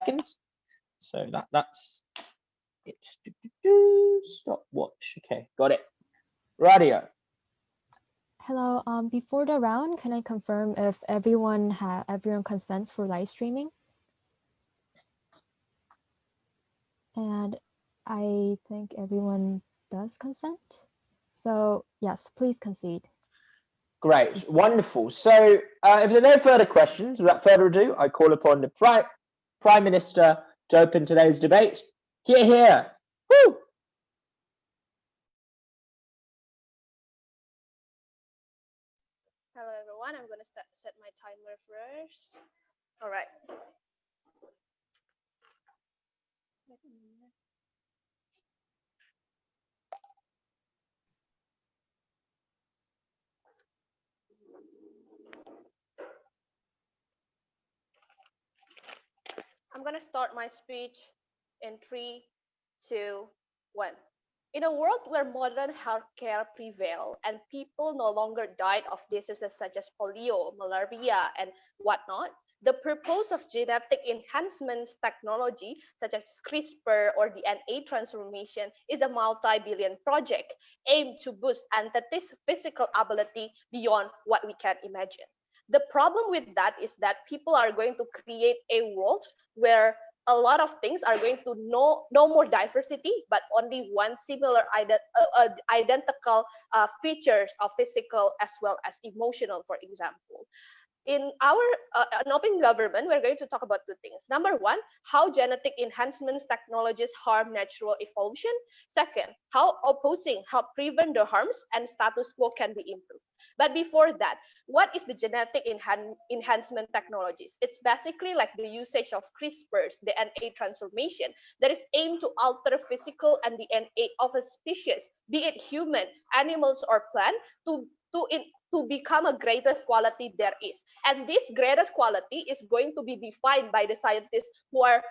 seconds. So that's it. Stopwatch. Okay, got it. Radio. Hello. Before the round, can I confirm if everyone consents for live streaming? And I think everyone does consent. So yes, please concede. Great, wonderful. So if there are no further questions, without further ado, I call upon the Prime Minister to open today's debate. Hear, hear. Woo! Hello everyone, I'm going to set my timer first. All right. I'm going to start my speech in 3, 2, 1. In a world where modern healthcare prevailed and people no longer died of diseases such as polio, malaria, and whatnot, the purpose of genetic enhancement technology such as CRISPR or DNA transformation is a multi-billion project aimed to boost entities' physical ability beyond what we can imagine. The problem with that is that people are going to create a world where a lot of things are going to no more diversity, but only one similar identical features of physical as well as emotional, for example. In our an open government, we're going to talk about two things. Number one, how genetic enhancements technologies harm natural evolution. Second, how opposing help prevent the harms and status quo can be improved. But before that, what is the genetic enhancement technologies? It's basically like the usage of CRISPR's DNA transformation that is aimed to alter physical and DNA of a species, be it human, animals, or plant, to become a greatest quality there is. And this greatest quality is going to be defined by the scientists who are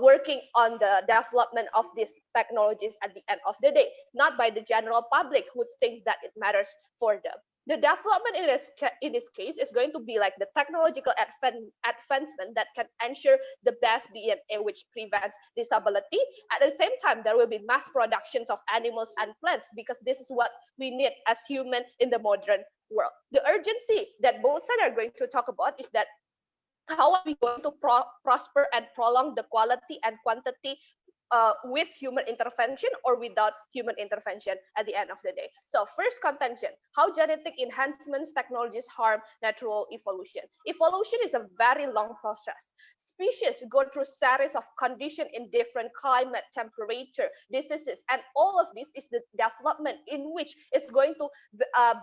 working on the development of these technologies at the end of the day, not by the general public who think that it matters for them. The development in this case is going to be like the technological advancement that can ensure the best DNA which prevents disability. At the same time, there will be mass productions of animals and plants because this is what we need as human in the modern world. The urgency that both sides are going to talk about is that how are we going to prosper and prolong the quality and quantity with human intervention or without human intervention at the end of the day. So first contention, how genetic enhancements technologies harm natural evolution. Evolution is a very long process. Species go through series of conditions in different climate, temperature, diseases, and all of this is the development in which it's going to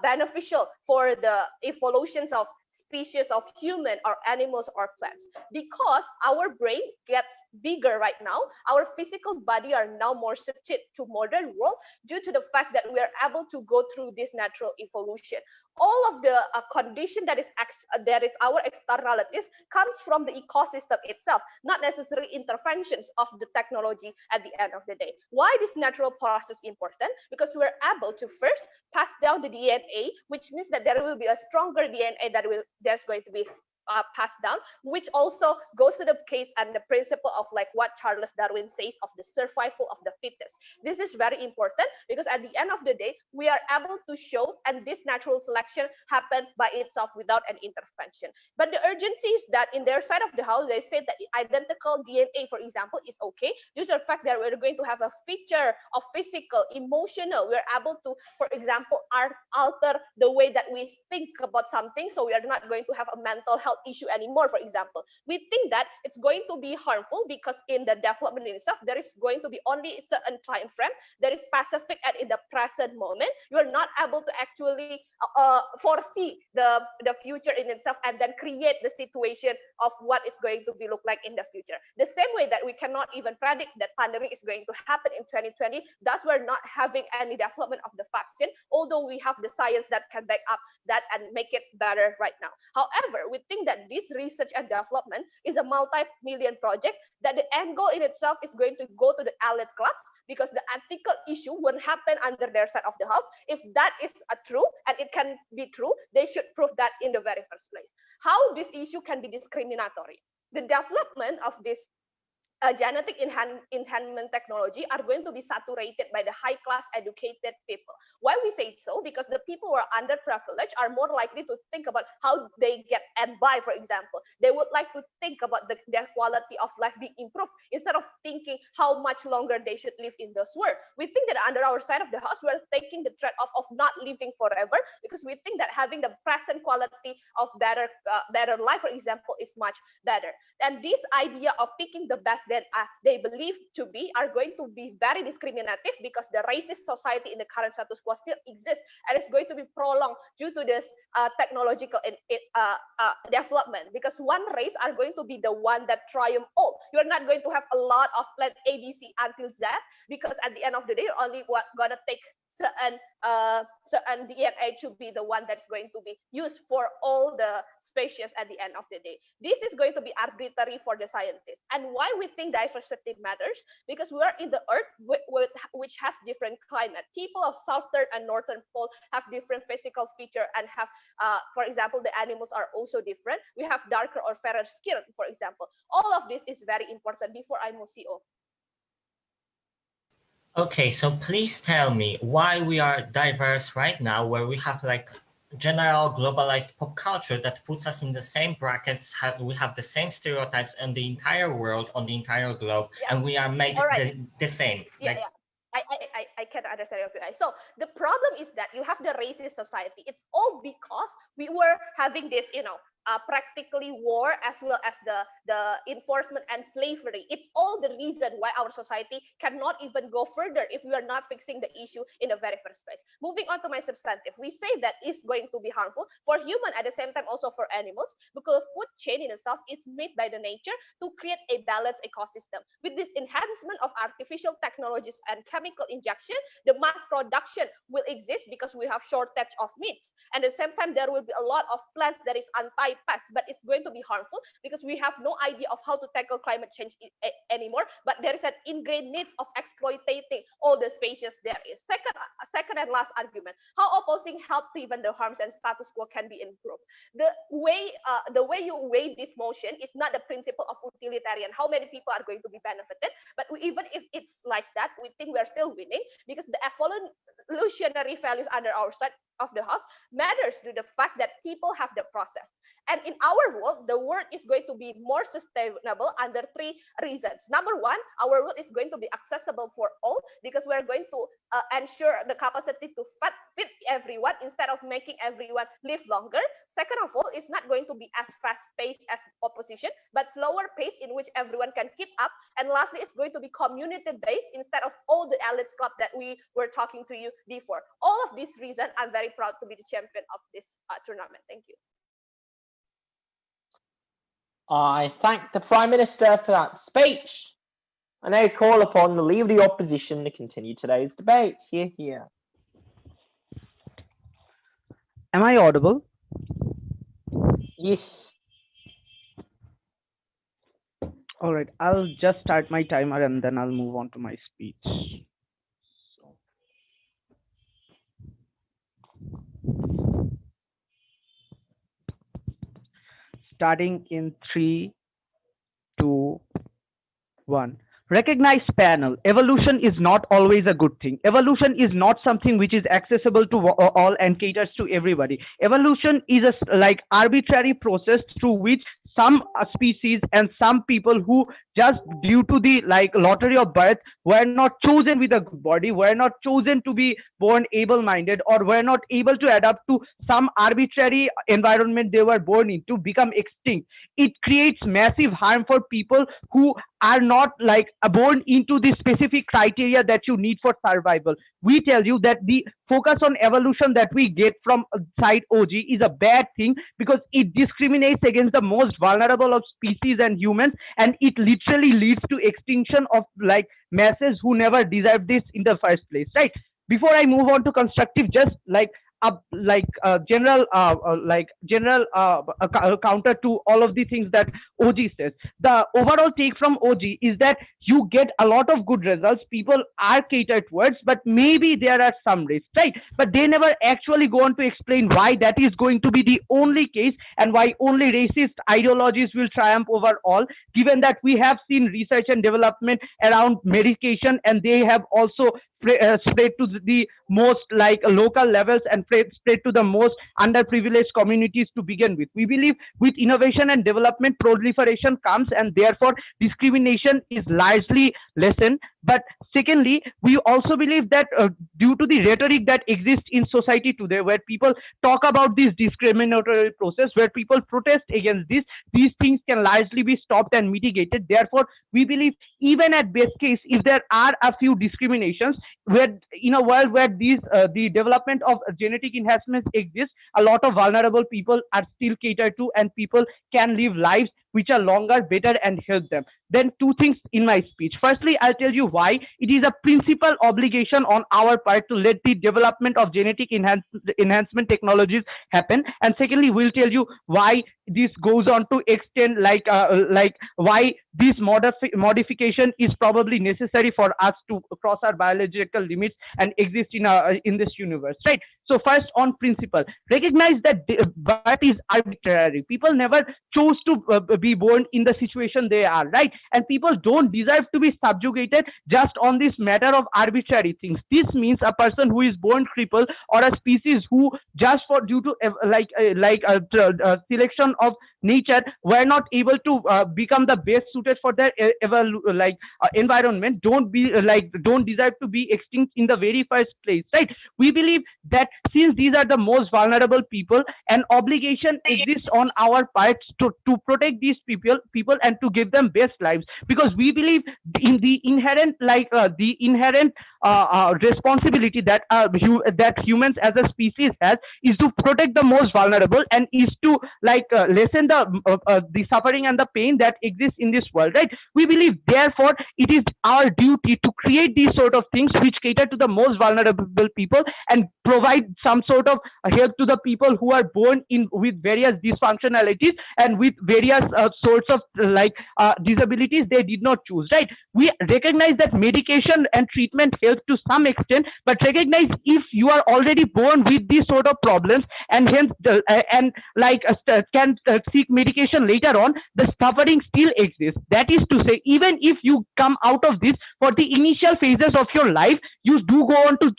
beneficial for the evolutions of species of human or animals or plants. Because our brain gets bigger right now, our physical body are now more suited to modern world due to the fact that we are able to go through this natural evolution. All of the condition that is our externalities comes from the ecosystem itself, not necessarily interventions of the technology at the end of the day. Why this natural process important? Because we're able to first pass down the DNA, which means that there will be a stronger DNA that's going to be passed down, which also goes to the case and the principle of like what Charles Darwin says of the survival of the fittest. This is very important because at the end of the day, we are able to show and this natural selection happened by itself without an intervention. But the urgency is that in their side of the house, they say that identical DNA, for example, is okay due to the fact that we're going to have a feature of physical, emotional. We're able to, for example, alter the way that we think about something, so we are not going to have a mental health issue anymore. For example, we think that it's going to be harmful because in the development in itself there is going to be only a certain time frame that is specific and in the present moment. You are not able to actually foresee the future in itself and then create the situation of what it's going to be look like in the future. The same way that we cannot even predict that pandemic is going to happen in 2020, thus we're not having any development of the vaccine, although we have the science that can back up that and make it better right now. However, we think that this research and development is a multi-million project, that the end goal in itself is going to go to the elite class because the ethical issue won't happen under their side of the house. If that is true, and it can be true, they should prove that in the very first place. How this issue can be discriminatory? The development of this genetic enhancement technology are going to be saturated by the high-class educated people. Why we say so? Because the people who are underprivileged are more likely to think about how they get and buy, for example. They would like to think about their quality of life being improved instead of thinking how much longer they should live in this world. We think that under our side of the house, we're taking the trade-off of not living forever because we think that having the present quality of better life, for example, is much better. And this idea of picking the best that they believe to be are going to be very discriminative because the racist society in the current status quo still exists and it's going to be prolonged due to this technological development, because one race are going to be the one that triumph all. You're not going to have a lot of plan A, B, C until Z, because at the end of the day, you're only gonna take certain DNA to be the one that's going to be used for all the species at the end of the day. This is going to be arbitrary for the scientists. And why we think diversity matters? Because we are in the Earth which has different climate. People of southern and northern pole have different physical feature and have, for example, the animals are also different. We have darker or fairer skin, for example. All of this is very important before I move CO. Okay, so please tell me why we are diverse right now, where we have like general globalized pop culture that puts us in the same brackets. We have the same stereotypes in the entire world, on the entire globe, and we are made the same. Yeah, like, I can understand your guys. So the problem is that you have the racist society. It's all because we were having this, practically war as well as the enforcement and slavery. It's all the reason why our society cannot even go further if we are not fixing the issue in the very first place. Moving on to my substantive, we say that is going to be harmful for human at the same time also for animals, because food chain in itself is made by the nature to create a balanced ecosystem. With this enhancement of artificial technologies and chemical injection, the mass production will exist because we have shortage of meats. And at the same time, there will be a lot of plants that is anti-pest, but it's going to be harmful because we have no idea of how to tackle climate change anymore. But there is an ingrained need of exploiting all the species there is. Second and last argument: how opposing help prevent the harms and status quo can be improved. The way you weigh this motion is not the principle of utilitarian. How many people are going to be benefited? But even if it's like that, we think we are still winning because the evolutionary values under our side of the house matters to the fact that people have the process. And in our world, the world is going to be more sustainable under three reasons. Number one, our world is going to be accessible for all because we're going to ensure the capacity to fit everyone instead of making everyone live longer. Second of all, it's not going to be as fast-paced as opposition, but slower pace in which everyone can keep up. And lastly, it's going to be community-based instead of all the elites club that we were talking to you before. All of these reasons, I'm very proud to be the champion of this tournament. Thank you. I thank the Prime Minister for that speech. I now call upon the Leader of the Opposition to continue today's debate. Hear, hear. Am I audible? Yes. All right, I'll just start my timer and then I'll move on to my speech. Starting in 3, 2, 1. Recognize panel. Evolution is not always a good thing. Evolution is not something which is accessible to all and caters to everybody. Evolution is a arbitrary process through which some species and some people who just due to the lottery of birth were not chosen with a good body, were not chosen to be born able-minded, or were not able to adapt to some arbitrary environment they were born into, become extinct. It creates massive harm for people who are not born into the specific criteria that you need for survival. We tell you that the focus on evolution that we get from side OG is a bad thing because it discriminates against the most vulnerable of species and humans, and it literally leads to extinction of masses who never deserved this in the first place, right? Before I move on to constructive, just counter to all of the things that OG says. The overall take from OG is that you get a lot of good results. People are catered towards, but maybe there are some risks, right? But they never actually go on to explain why that is going to be the only case and why only racist ideologies will triumph over all, given that we have seen research and development around medication, and they have also spread to the most local levels and spread to the most underprivileged communities to begin with. We believe with innovation and development, proliferation comes, and therefore discrimination is largely lessened. But secondly, we also believe that due to the rhetoric that exists in society today, where people talk about this discriminatory process, where people protest against this, these things can largely be stopped and mitigated. Therefore, we believe even at best case, if there are a few discriminations, where in a world where these the development of genetic enhancements exists, a lot of vulnerable people are still catered to, and people can live lives which are longer, better, and help them. Then two things in my speech. Firstly, I'll tell you why it is a principal obligation on our part to let the development of genetic enhancement technologies happen. And secondly, we'll tell you why this goes on to extend why this modification is probably necessary for us to cross our biological limits and exist in this universe, right? So first, on principle, recognize that birth is arbitrary. People never chose to be born in the situation they are, right? And people don't deserve to be subjugated just on this matter of arbitrary things. This means a person who is born crippled, or a species who just for due to selection of nature were not able to become the best suited for their environment, don't deserve to be extinct in the very first place, right? We believe that since these are the most vulnerable people, an obligation exists on our part to protect these people and to give them best lives, because we believe in the inherent responsibility that humans as a species has, is to protect the most vulnerable, and is to lessen the suffering and the pain that exists in this world, right? We believe therefore it is our duty to create these sort of things which cater to the most vulnerable people and provide some sort of help to the people who are born in with various dysfunctionalities and with various sorts of disabilities they did not choose, right? We recognize that medication and treatment help to some extent, but recognize if you are already born with these sort of problems and hence can seek medication later on, the suffering still exists. That is to say, even if you come out of this, for the initial phases of your life, you do go on to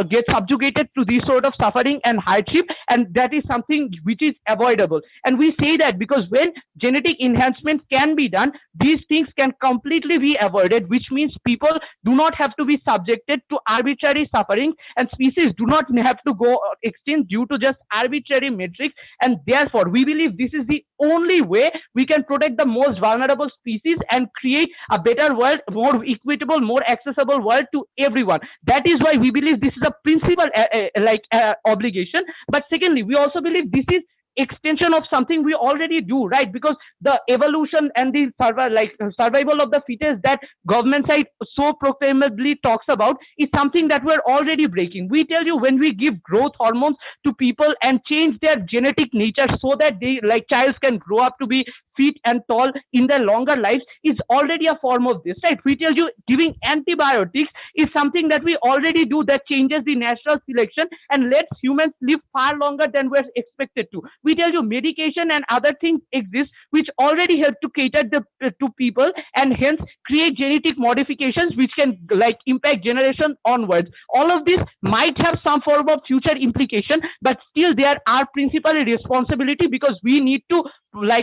get subjugated to this sort of suffering and hardship, and that is something which is avoidable. And we say that because when genetic enhancement can be done, these things can completely be avoided, which means people do not have to be subjected to arbitrary suffering, and species do not have to go extinct due to just arbitrary metrics. And therefore, we believe this is the only way we can protect the most vulnerable species and create a better world, more equitable, more accessible world to everyone. That is why we believe this is a principal obligation. But secondly, we also believe this is extension of something we already do, right? Because the evolution and the survival of the fittest that government side so proclaimably talks about is something that we're already breaking. We tell you, when we give growth hormones to people and change their genetic nature so that they child can grow up to be fit and tall in their longer lives, is already a form of this, right? We tell you giving antibiotics is something that we already do, that changes the natural selection and lets humans live far longer than we're expected to. We tell you medication and other things exist which already help to cater to people and hence create genetic modifications which can impact generation onwards. All of this might have some form of future implication, but still there are principally responsibility, because we need to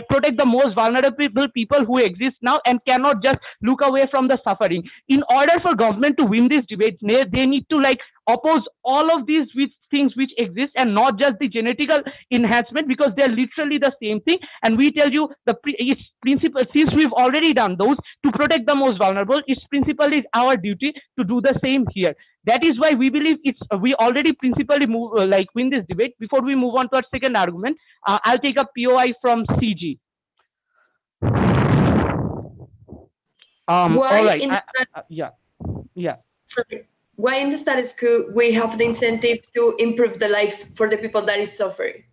protect the most vulnerable people who exist now and cannot just look away from the suffering. In order for government to win this debate, they need to oppose all of these things which exist and not just the genetical enhancement, because they're literally the same thing. And we tell you it's principle, since we've already done those to protect the most vulnerable, it's principally our duty to do the same here. That is why we believe we already principally win this debate. Before we move on to our second argument, I'll take a POI from CG. All right. Yeah. Sorry. why in the status quo we have the incentive to improve the lives for the people that is suffering?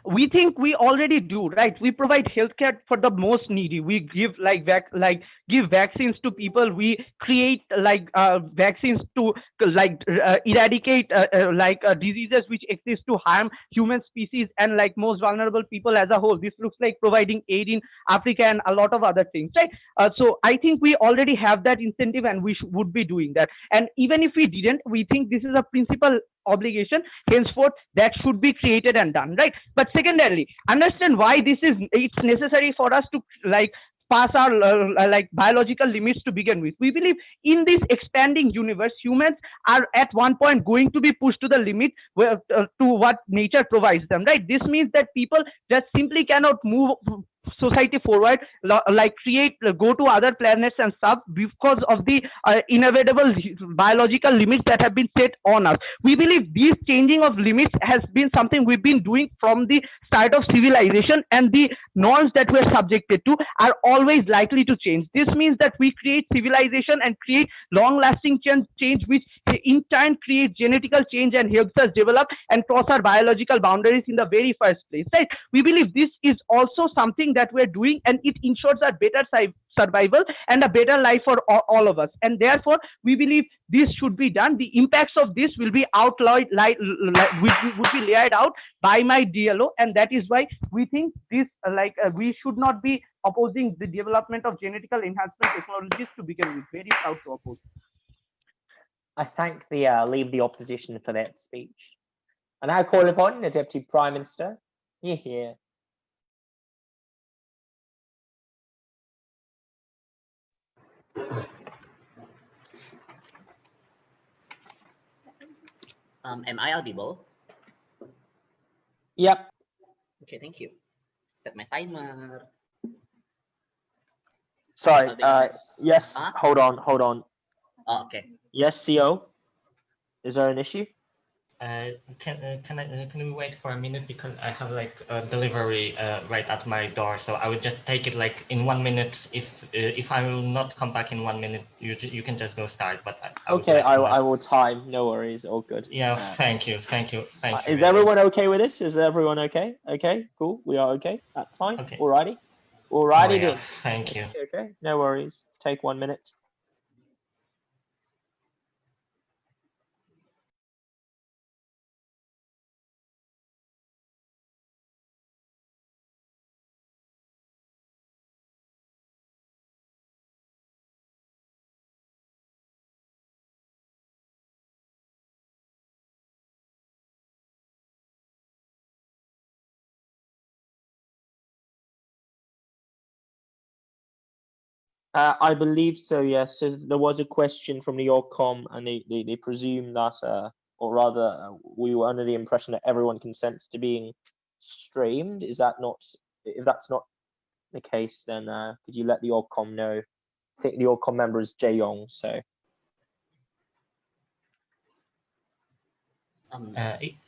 We think we already do, right? We provide healthcare for the most needy. We give give vaccines to people. We create vaccines to eradicate diseases which exist to harm human species and like most vulnerable people as a whole. This looks like providing aid in Africa and a lot of other things, right? So I think we already have that incentive and we would be doing that. And even if we didn't, we think this is a principal obligation henceforth that should be created and done, right? But secondarily, understand why it's necessary for us to pass our biological limits to begin with. We believe in this expanding universe, humans are at one point going to be pushed to the limit to what nature provides them, right? This means that people just simply cannot move society forward, go to other planets and stuff because of the inevitable biological limits that have been set on us. We believe this changing of limits has been something we've been doing from the start of civilization, and the norms that we're subjected to are always likely to change. This means that we create civilization and create long lasting change which in turn creates genetical change and helps us develop and cross our biological boundaries in the very first place, right? We believe this is also something that we're doing, and it ensures a better survival and a better life for all of us. And therefore, we believe this should be done. The impacts of this will be outlined, would be layered out by my DLO, and that is why we think this, we should not be opposing the development of genetical enhancement technologies to begin with. Very proud to oppose. I thank the Leader of the Opposition for that speech. And I call upon the Deputy Prime Minister. Here. Am I audible? Yep. Okay, thank you. Set my timer. Sorry. Yes. Huh? Hold on. Oh, okay. Yes, CO. Is there an issue? Can we wait for a minute, because I have like a delivery right at my door, so I would just take it like in 1 minute. If I will not come back in 1 minute, you can just go start. But I will time. No worries. All good. Yeah. Thank you. Is really. everyone okay with this? Is everyone okay? Okay. Cool. We are okay. That's fine. Okay. Alrighty. Oh, yeah. Then. Thank you. Okay. No worries. Take 1 minute. I believe so, yes. So there was a question from the Orcom, and they presumed that, or rather, we were under the impression that everyone consents to being streamed. Is that not? If that's not the case, then could you let the Orcom know? I think the Orcom member is Jae-yong, so.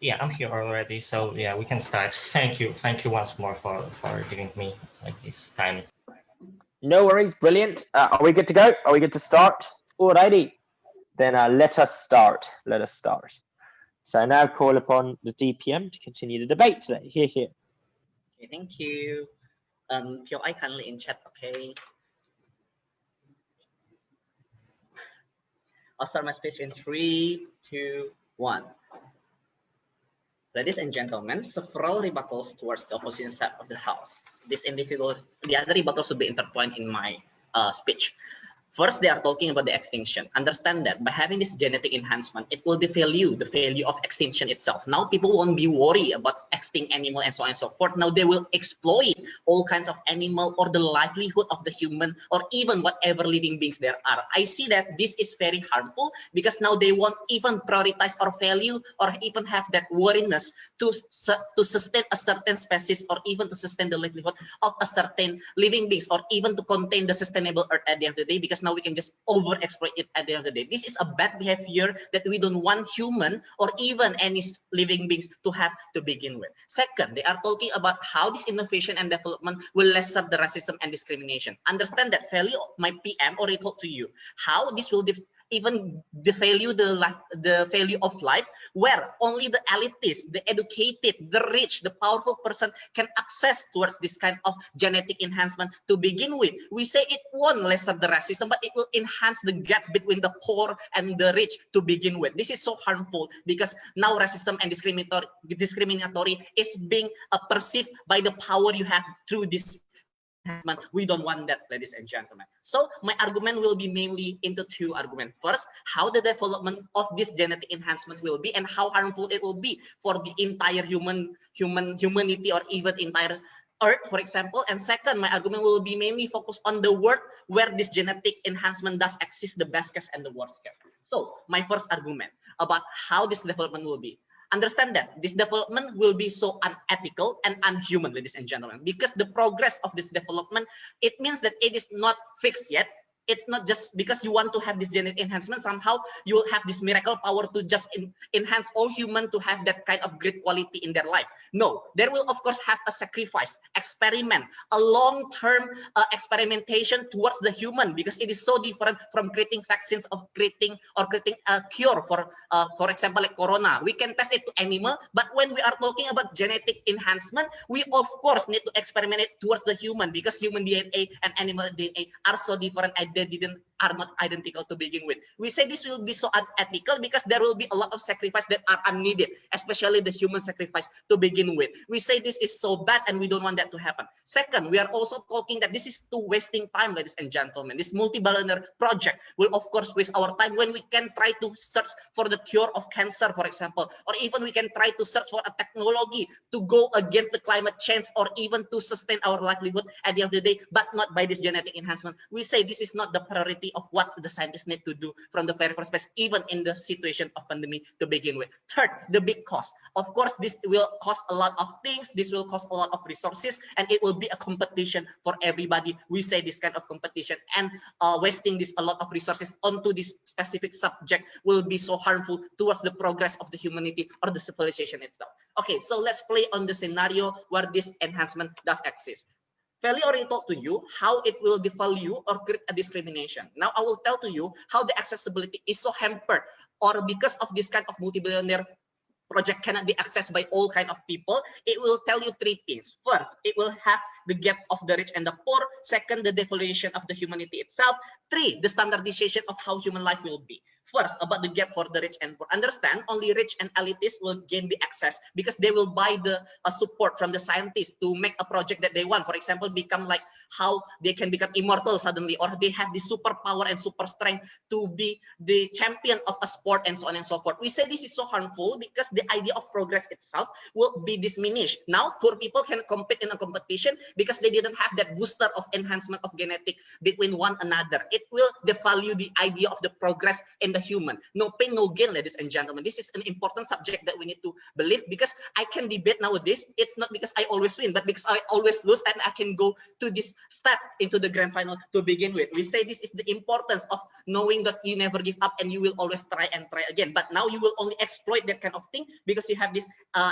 Yeah, I'm here already, so yeah, we can start. Thank you once more for giving me like this time. No worries, brilliant. Are we good to go? Are we good to start? Alrighty, then let us start. So I now call upon the DPM to continue the debate today. Here. Okay, thank you. POI kindly in chat, okay? I'll start my speech in 3, 2, 1. Ladies and gentlemen, several rebuttals towards the opposition side of the House. The other rebuttals will be intertwined in my speech. First, they are talking about the extinction. Understand that by having this genetic enhancement, it will devalue the value of extinction itself. Now people won't be worried about extinct animal and so on and so forth. Now they will exploit all kinds of animal or the livelihood of the human or even whatever living beings there are. I see that this is very harmful because now they won't even prioritize or value or even have that worriness to sustain a certain species or even to sustain the livelihood of a certain living beings or even to contain the sustainable earth at the end of the day, because now we can just overexploit it at the end of the day. This is a bad behavior that we don't want human or even any living beings to have to begin with. Second, they are talking about how this innovation and development will lessen the racism and discrimination. Understand that value, my PM already told to you how this will even the value of life, where only the elitists, the educated, the rich, the powerful person can access towards this kind of genetic enhancement to begin with. We say it won't lessen the racism, but it will enhance the gap between the poor and the rich to begin with. This is so harmful because now racism and discriminatory is being perceived by the power you have through this enhancement. We don't want that, ladies and gentlemen. So my argument will be mainly into two arguments. First, how the development of this genetic enhancement will be and how harmful it will be for the entire humanity or even entire Earth, for example. And second, my argument will be mainly focused on the world where this genetic enhancement does exist, the best case and the worst case. So my first argument about how this development will be. Understand that this development will be so unethical and unhuman, ladies and gentlemen, because the progress of this development, it means that it is not fixed yet. It's not just because you want to have this genetic enhancement, somehow you will have this miracle power to just enhance all human to have that kind of great quality in their life. No, there will of course have a sacrifice, experiment, a long-term experimentation towards the human, because it is so different from creating vaccines or creating a cure for example, like corona. We can test it to animal, but when we are talking about genetic enhancement, we of course need to experiment it towards the human, because human DNA and animal DNA are so different and they are not identical to begin with. We say this will be so unethical because there will be a lot of sacrifice that are unneeded, especially the human sacrifice to begin with. We say this is so bad and we don't want that to happen. Second, we are also talking that this is too wasting time, ladies and gentlemen. This multi-billionaire project will of course waste our time when we can try to search for the cure of cancer, for example, or even we can try to search for a technology to go against the climate change or even to sustain our livelihood at the end of the day, but not by this genetic enhancement. We say this is not the priority of what the scientists need to do from the very first place, even in the situation of pandemic to begin with. Third, the big cost. Of course, this will cost a lot of things. This will cost a lot of resources, and it will be a competition for everybody. We say this kind of competition and wasting this a lot of resources onto this specific subject will be so harmful towards the progress of the humanity or the civilization itself. Okay, so let's play on the scenario where this enhancement does exist. Value already told to you how it will devalue or create a discrimination. Now I will tell to you how the accessibility is so hampered, or because of this kind of multi-billionaire project cannot be accessed by all kind of people. It will tell you three things. First, it will have the gap of the rich and the poor. Second, the devaluation of the humanity itself. Three, the standardization of how human life will be. First, about the gap for the rich and poor. Understand, only rich and elitists will gain the access because they will buy the support from the scientists to make a project that they want. For example, become like how they can become immortal suddenly, or they have the superpower and super strength to be the champion of a sport and so on and so forth. We say this is so harmful because the idea of progress itself will be diminished. Now, poor people can compete in a competition because they didn't have that booster of enhancement of genetic between one another. It will devalue the idea of the progress in the human. No pain, no gain, ladies and gentlemen. This is an important subject that we need to believe, because I can debate nowadays. It's not because I always win, but because I always lose, and I can go to this step into the grand final to begin with. We say this is the importance of knowing that you never give up and you will always try and try again. But now you will only exploit that kind of thing because you have this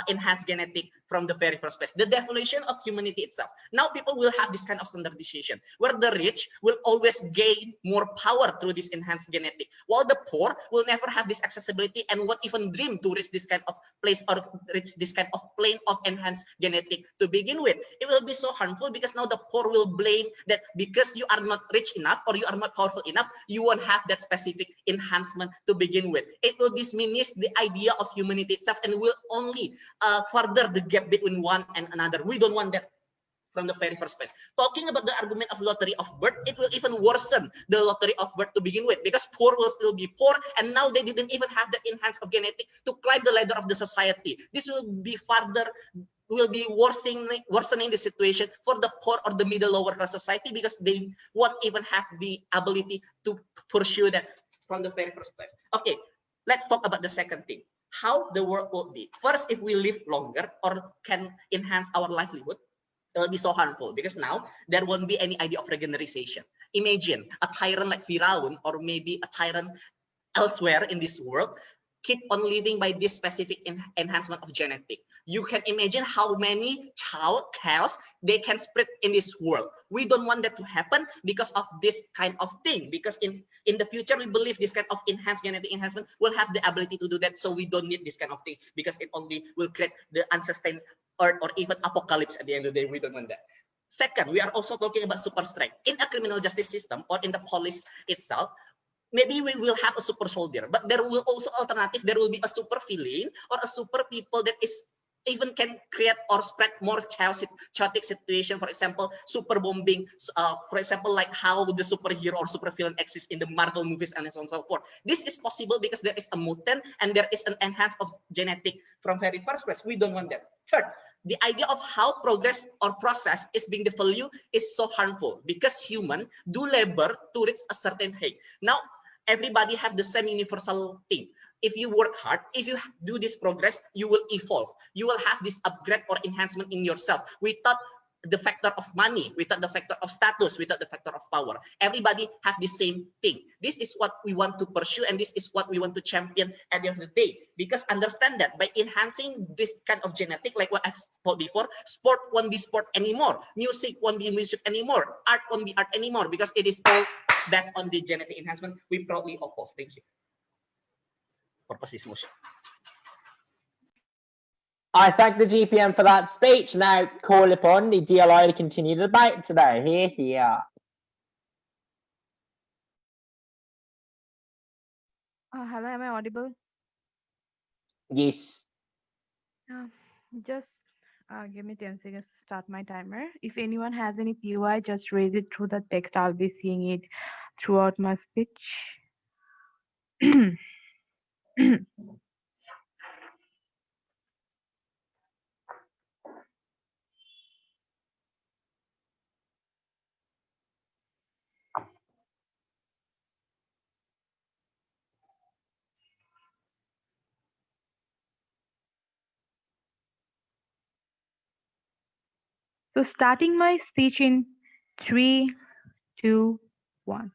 enhanced genetic from the very first place. The devaluation of humanity itself. Now people will have this kind of standardization where the rich will always gain more power through this enhanced genetic, while the poor will never have this accessibility and won't even dream to reach this kind of place or reach this kind of plane of enhanced genetic to begin with. It will be so harmful because now the poor will blame that because you are not rich enough or you are not powerful enough, you won't have that specific enhancement to begin with. It will diminish the idea of humanity itself and will only further the gap between one and another. We don't want that from the very first place. Talking about the argument of lottery of birth, it will even worsen the lottery of birth to begin with, because poor will still be poor, and now they didn't even have the enhanced of genetic to climb the ladder of the society. This will be worsening the situation for the poor or the middle lower class society, because they won't even have the ability to pursue that from the very first place. Okay, let's talk about the second thing. How the world will be. First, if we live longer or can enhance our livelihood, it will be so harmful because now there won't be any idea of regeneration. Imagine a tyrant like Firaun, or maybe a tyrant elsewhere in this world, keep on living by this specific enhancement of genetic. You can imagine how many chaos they can spread in this world. We don't want that to happen because of this kind of thing, because in the future we believe this kind of enhanced genetic enhancement will have the ability to do that, so we don't need this kind of thing because it only will create the unsustained earth or even apocalypse at the end of the day. We don't want that. Second, we are also talking about super strength. In a criminal justice system or in the police itself, maybe we will have a super soldier, but there will also alternative. There will be a super villain or a super people that is even can create or spread more chaotic situation. For example, super bombing. For example, like how the superhero or super villain exists in the Marvel movies and so on and so forth. This is possible because there is a mutant and there is an enhanced of genetic from very first place. We don't want that. Third, the idea of how progress or process is being devalued is so harmful because human do labor to reach a certain height. Now, everybody have the same universal thing. If you work hard, if you do this progress, you will evolve. You will have this upgrade or enhancement in yourself without the factor of money, without the factor of status, without the factor of power. Everybody have the same thing. This is what we want to pursue, and this is what we want to champion at the end of the day. Because understand that by enhancing this kind of genetic, like what I've told before, sport won't be sport anymore. Music won't be music anymore. Art won't be art anymore because it is all based on the genetic enhancement. We proudly oppose. Thank you. Purpose this motion. I thank the GPM for that speech. Now call upon the DLI to continue the debate today. Here. Hello, am I audible? Yes. Just give me 10 seconds to start my timer. If anyone has any POI, just raise it through the text. I'll be seeing it throughout my speech. So starting my speech in 3, 2, 1.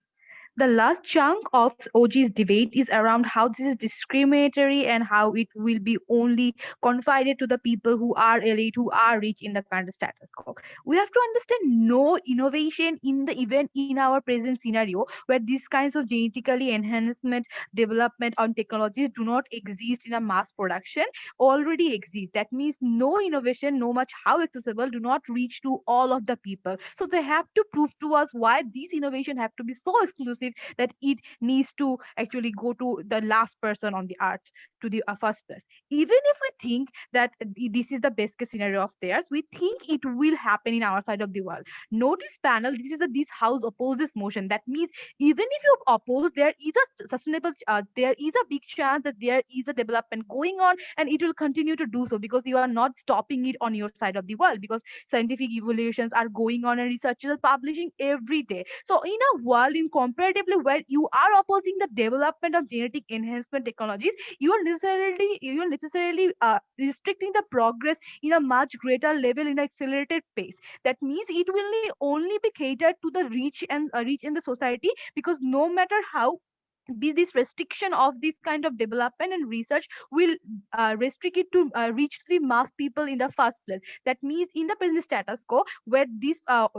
The last chunk of OG's debate is around how this is discriminatory and how it will be only confided to the people who are elite, who are rich in the current status quo. We have to understand no innovation in the event in our present scenario where these kinds of genetically enhancement, development on technologies do not exist in a mass production already exist. That means no innovation, no much how accessible, do not reach to all of the people. So they have to prove to us why these innovation have to be so exclusive that it needs to actually go to the last person on the earth, to the first place. Even if we think that this is the best case scenario of theirs, we think it will happen in our side of the world. Notice panel, this house opposes motion. That means even if you oppose, there is a sustainable, there is a big chance that there is a development going on, and it will continue to do so because you are not stopping it on your side of the world, because scientific evaluations are going on and researchers are publishing every day. So in a world in comparatively where you are opposing the development of genetic enhancement technologies, you are necessarily restricting the progress in a much greater level in an accelerated pace. That means it will only be catered to the rich and rich in the society, because no matter how be this restriction of this kind of development and research will restrict it to reach the mass people in the first place. That means in the present status quo, where these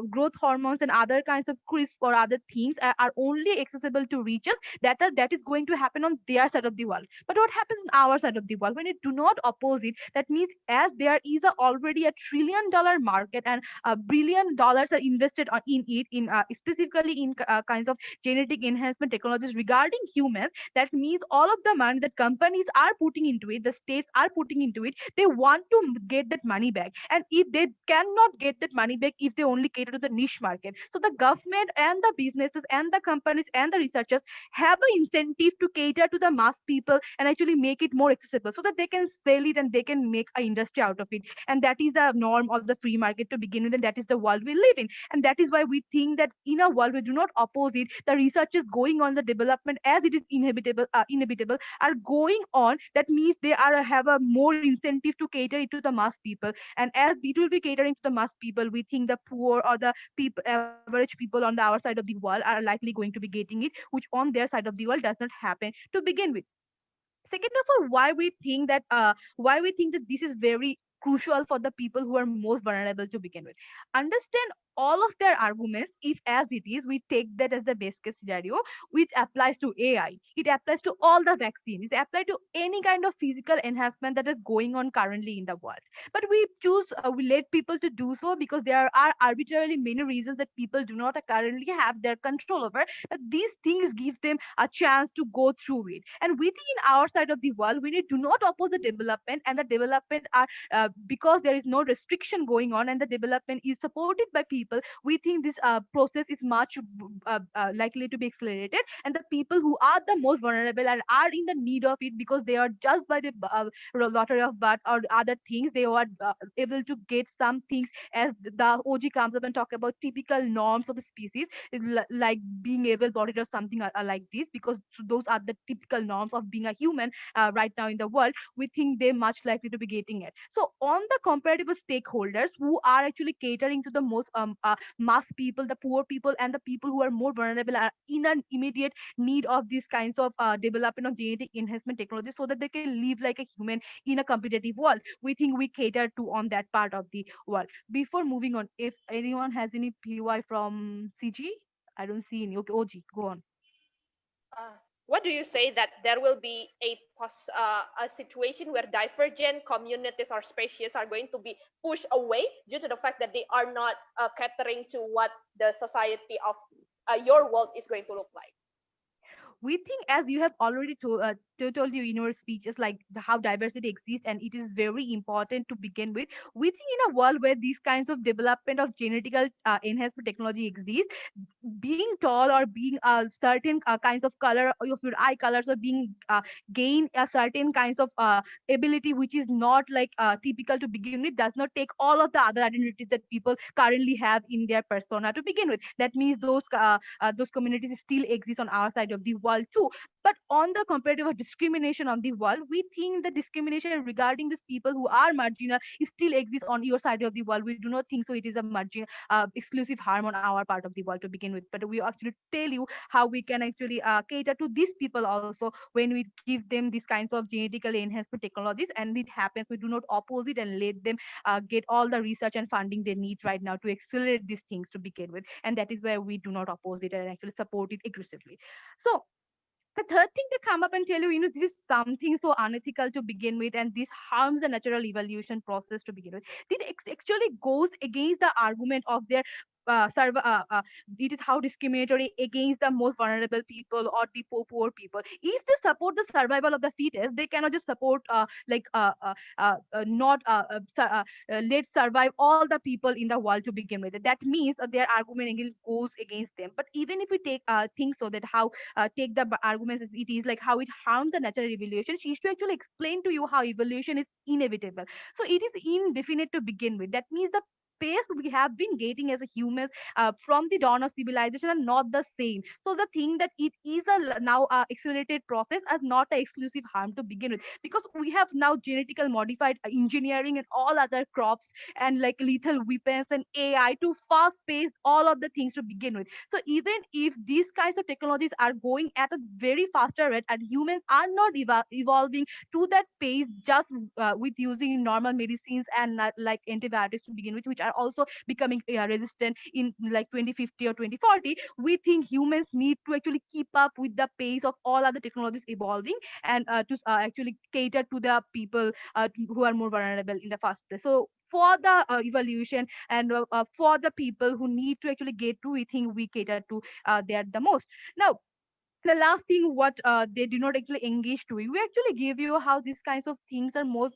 growth hormones and other kinds of crisp or other things are only accessible to reachers, that is going to happen on their side of the world. But what happens in our side of the world when it do not oppose it? That means as there is already a $1 trillion market and $1 billion are invested in it, in specifically in kinds of genetic enhancement technologies regarding humans, that means all of the money that companies are putting into it, the states are putting into it, they want to get that money back. And if they cannot get that money back if they only cater to the niche market, so the government and the businesses and the companies and the researchers have an incentive to cater to the mass people and actually make it more accessible so that they can sell it and they can make an industry out of it. And that is the norm of the free market to begin with, and that is the world we live in. And that is why we think that in a world we do not oppose it, the research is going on, the development as it is inevitable are going on. That means they have a more incentive to cater it to the mass people. And as it will be catering to the mass people, we think the poor or the average people on our side of the world are likely going to be getting it, which on their side of the world does not happen to begin with. Second of all, why we think that this is very crucial for the people who are most vulnerable to begin with. Understand all of their arguments. If as it is, we take that as the best case scenario, which applies to AI, it applies to all the vaccines, it applies to any kind of physical enhancement that is going on currently in the world. But we let people to do so because there are arbitrarily many reasons that people do not currently have their control over, but these things give them a chance to go through it. And within our side of the world, we do not oppose the development, and the development are because there is no restriction going on and the development is supported by people. We think this process is much likely to be accelerated, and the people who are the most vulnerable and are in the need of it because they are just by the lottery of birth or other things, they are able to get some things, as the OG comes up and talk about typical norms of the species, like being able-bodied or something like this, because those are the typical norms of being a human right now in the world. We think they're much likely to be getting it. So on the comparative stakeholders who are actually catering to the most mass people, the poor people, and the people who are more vulnerable are in an immediate need of these kinds of development of genetic enhancement technology so that they can live like a human in a competitive world. We think we cater to on that part of the world. Before moving on, if anyone has any PY from CG, I don't see any. Okay, OG, go on. What do you say that there will be a situation where divergent communities or species are going to be pushed away due to the fact that they are not catering to what the society of your world is going to look like? We think, as you have already told you in your speeches, like how diversity exists and it is very important to begin with. We think in a world where these kinds of development of genetical enhancement technology exists, being tall or being certain kinds of color of your eye colors, or being gain a certain kinds of ability which is not like typical to begin with, does not take all of the other identities that people currently have in their persona to begin with. That means those communities still exist on our side of the world too. But on the comparative of discrimination on the world, we think the discrimination regarding these people who are marginal still exists on your side of the world. We do not think so it is a margin exclusive harm on our part of the world to begin with, but we actually tell you how we can actually cater to these people also when we give them these kinds of genetically enhanced technologies. And it happens, we do not oppose it and let them get all the research and funding they need right now to accelerate these things to begin with. And that is where we do not oppose it and actually support it aggressively. So the third thing to come up and tell you, this is something so unethical to begin with, and this harms the natural evolution process to begin with. It actually goes against the argument of their it is how discriminatory against the most vulnerable people or the poor people. If they support the survival of the fetus, they cannot just support not let survive all the people in the world to begin with. That means their argument again goes against them. But even if we take things so that how take the arguments as it is, like how it harms the natural evolution, she should actually explain to you how evolution is inevitable. So it is indefinite to begin with. That means the pace we have been getting as a humans from the dawn of civilization are not the same. So the thing that it is now accelerated process as not an exclusive harm to begin with, because we have now genetical modified engineering and all other crops and like lethal weapons and AI to fast pace all of the things to begin with. So even if these kinds of technologies are going at a very faster rate and humans are not evolving to that pace just with using normal medicines and like antibiotics to begin with, which are also becoming resistant in like 2050 or 2040, we think humans need to actually keep up with the pace of all other technologies evolving and to actually cater to the people who are more vulnerable in the first place. So for the evolution and for the people who need to actually get to, we think we cater to there the most. Now, the last thing what they do not actually engage to, we actually give you how these kinds of things are most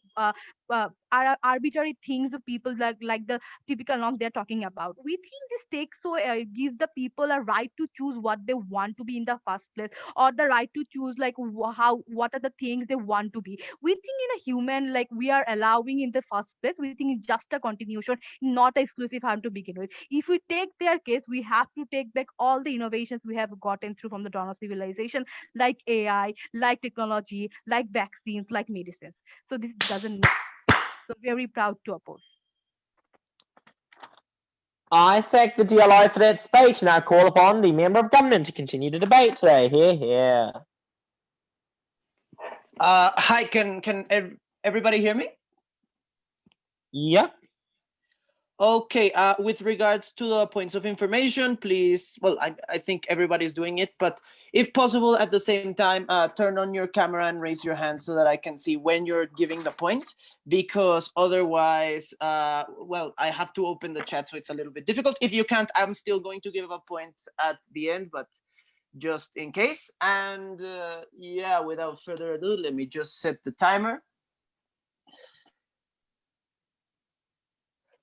are arbitrary things of people like the typical norms they're talking about. We think this takes so gives the people a right to choose what they want to be in the first place, or the right to choose like how what are the things they want to be. We think in a human, like we are allowing in the first place, we think it's just a continuation, not exclusive harm to begin with. If we take their case, we have to take back all the innovations we have gotten through from the dawn of civilization, like AI, like technology, like vaccines, like medicines. So this doesn't make sense. So very proud to oppose. I thank the DLI for that speech. Now call upon the Member of Government to continue the debate today. Here, here. Hi, can everybody hear me? Yeah. Okay, with regards to the points of information, please, well, I think everybody's doing it, but if possible, at the same time, turn on your camera and raise your hand so that I can see when you're giving the point, because otherwise, well, I have to open the chat, so it's a little bit difficult. If you can't, I'm still going to give a point at the end, but just in case. And yeah, without further ado, let me just set the timer.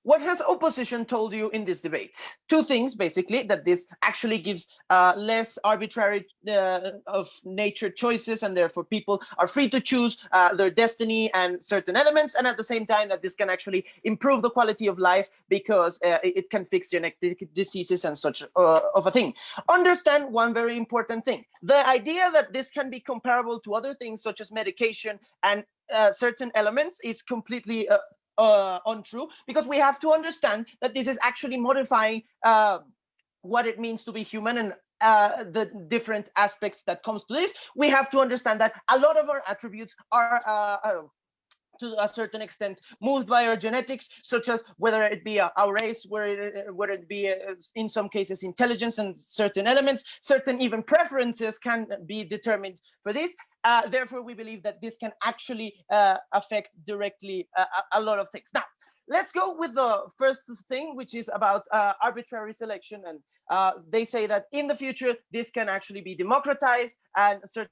What has opposition told you in this debate? Two things, basically, that this actually gives less arbitrary of nature choices, and therefore people are free to choose their destiny and certain elements, and at the same time that this can actually improve the quality of life because it can fix genetic diseases and such of a thing. Understand one very important thing. The idea that this can be comparable to other things such as medication and certain elements is completely untrue, because we have to understand that this is actually modifying what it means to be human and the different aspects that comes to this. We have to understand that a lot of our attributes are to a certain extent moved by our genetics, such as whether it be our race, whether it be in some cases intelligence and certain elements, certain even preferences can be determined for this. Therefore, we believe that this can actually affect directly a lot of things. Now, let's go with the first thing, which is about arbitrary selection. And they say that in the future, this can actually be democratized and certain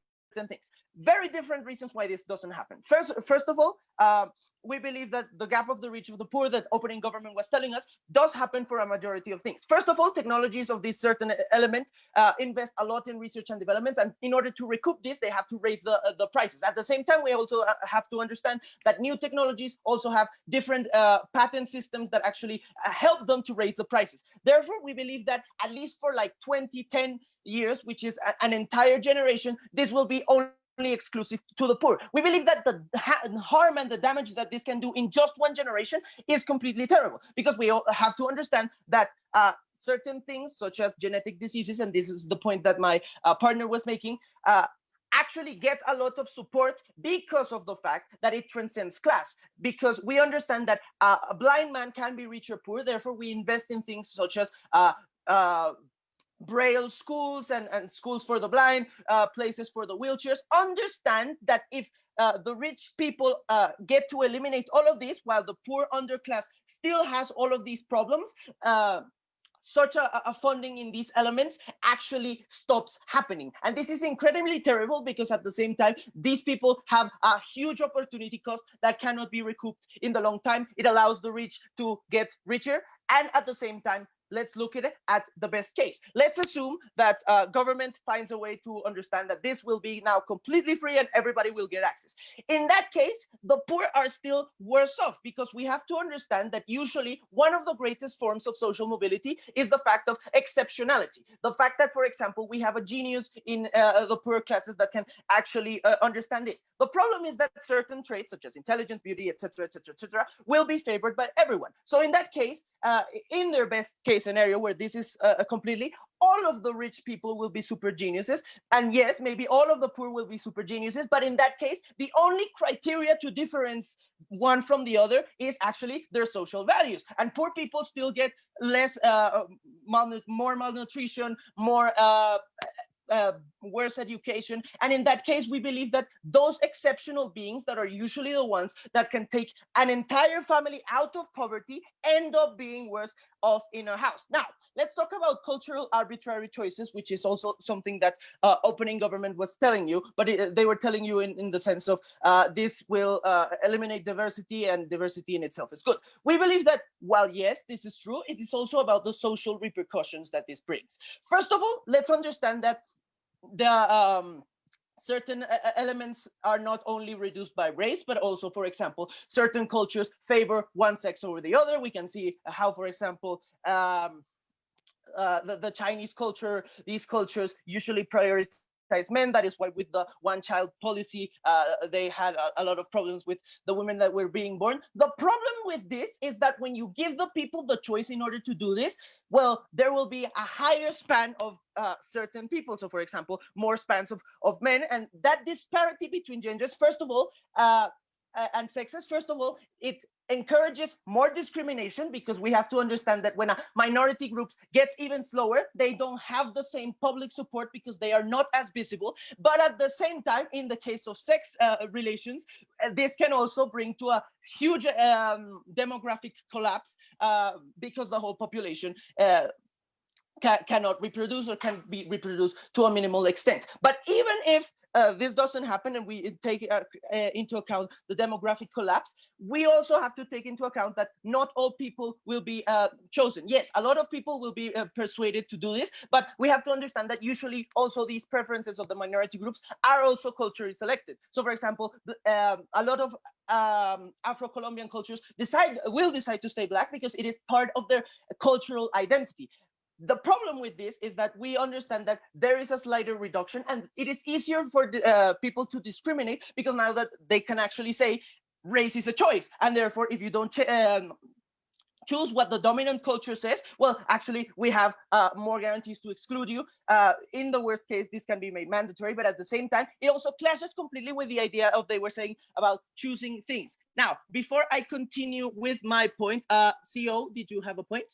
things. Very different reasons why this doesn't happen. First of all, we believe that the gap of the reach of the poor that opening government was telling us does happen for a majority of things. First of all, technologies of this certain element invest a lot in research and development, and in order to recoup this, they have to raise the prices. At the same time, we also have to understand that new technologies also have different patent systems that actually help them to raise the prices. Therefore, we believe that at least for like 20-10 years, which is an entire generation, this will be only exclusive to the poor. We believe that the harm and the damage that this can do in just one generation is completely terrible, because we all have to understand that certain things such as genetic diseases, and this is the point that my partner was making, actually get a lot of support because of the fact that it transcends class, because we understand that a blind man can be rich or poor. Therefore, we invest in things such as Braille schools and schools for the blind, places for the wheelchairs. Understand that if the rich people get to eliminate all of this, while the poor underclass still has all of these problems, such a funding in these elements actually stops happening. And this is incredibly terrible, because at the same time, these people have a huge opportunity cost that cannot be recouped in the long time. It allows the rich to get richer, and at the same time, let's look at it at the best case. Let's assume that government finds a way to understand that this will be now completely free and everybody will get access. In that case, the poor are still worse off, because we have to understand that usually one of the greatest forms of social mobility is the fact of exceptionality. The fact that, for example, we have a genius in the poor classes that can actually understand this. The problem is that certain traits such as intelligence, beauty, etc., will be favored by everyone. So in that case, in their best case scenario, where this is completely, all of the rich people will be super geniuses, and yes, maybe all of the poor will be super geniuses, but in that case, the only criteria to difference one from the other is actually their social values, and poor people still get less more malnutrition, more worse education. And in that case, we believe that those exceptional beings that are usually the ones that can take an entire family out of poverty end up being worse off in a house. Now, let's talk about cultural arbitrary choices, which is also something that opening government was telling you, but they were telling you in the sense of this will eliminate diversity, and diversity in itself is good. We believe that while yes, this is true, it is also about the social repercussions that this brings. First of all, let's understand that the certain elements are not only reduced by race, but also, for example, certain cultures favor one sex over the other. We can see how, for example, the Chinese culture, these cultures usually prioritize men. That is why with the one-child policy, they had a lot of problems with the women that were being born. The problem with this is that when you give the people the choice in order to do this, well, there will be a higher span of certain people. So, for example, more spans of men, and that disparity between genders, first of all, and sexes, first of all, it encourages more discrimination, because we have to understand that when a minority groups gets even slower, they don't have the same public support because they are not as visible. But at the same time, in the case of sex relations, this can also bring to a huge demographic collapse, because the whole population cannot reproduce, or can be reproduced to a minimal extent. But even if this doesn't happen, and we take into account the demographic collapse, we also have to take into account that not all people will be chosen. Yes, a lot of people will be persuaded to do this, but we have to understand that usually also these preferences of the minority groups are also culturally selected. So, for example, a lot of Afro-Colombian cultures will decide to stay Black because it is part of their cultural identity. The problem with this is that we understand that there is a slighter reduction, and it is easier for the, people to discriminate, because now that they can actually say race is a choice, and therefore if you don't choose what the dominant culture says, well, actually we have more guarantees to exclude you. In the worst case, this can be made mandatory, but at the same time, it also clashes completely with the idea of they were saying about choosing things. Now, before I continue with my point, CO, did you have a point?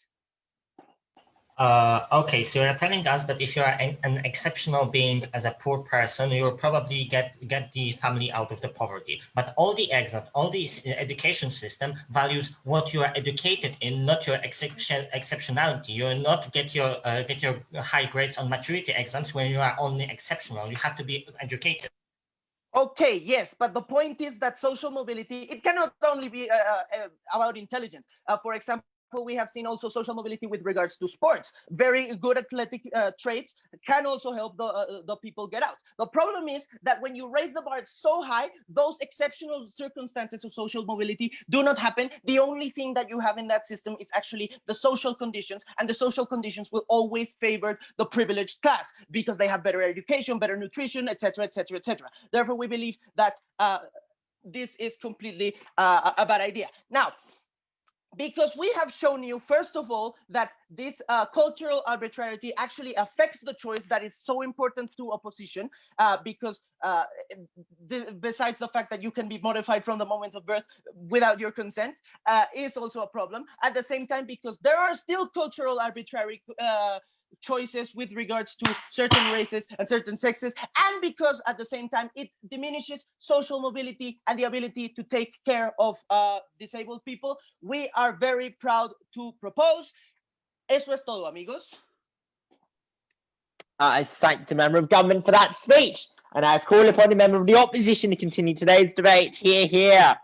Okay, so you're telling us that if you are an exceptional being as a poor person, you will probably get the family out of the poverty. But all the exams, all the education system values what you are educated in, not your exceptionality. You will not get your high grades on maturity exams when you are only exceptional. You have to be educated. Okay, yes, but the point is that social mobility, it cannot only be about intelligence. For example, we have seen also social mobility with regards to sports. Very good athletic traits can also help the people get out. The problem is that when you raise the bar so high, those exceptional circumstances of social mobility do not happen. The only thing that you have in that system is actually the social conditions, and the social conditions will always favor the privileged class because they have better education, better nutrition, etc., etc., etc. Therefore, we believe that this is completely a bad idea. Now, because we have shown you, first of all, that this cultural arbitrarity actually affects the choice that is so important to opposition, because besides the fact that you can be modified from the moment of birth without your consent, is also a problem. At the same time, because there are still cultural arbitrary choices with regards to certain races and certain sexes, and because at the same time it diminishes social mobility and the ability to take care of disabled people, we are very proud to propose. Eso es todo, amigos. I thank the member of government for that speech, and I call upon the member of the opposition to continue today's debate. Hear, hear.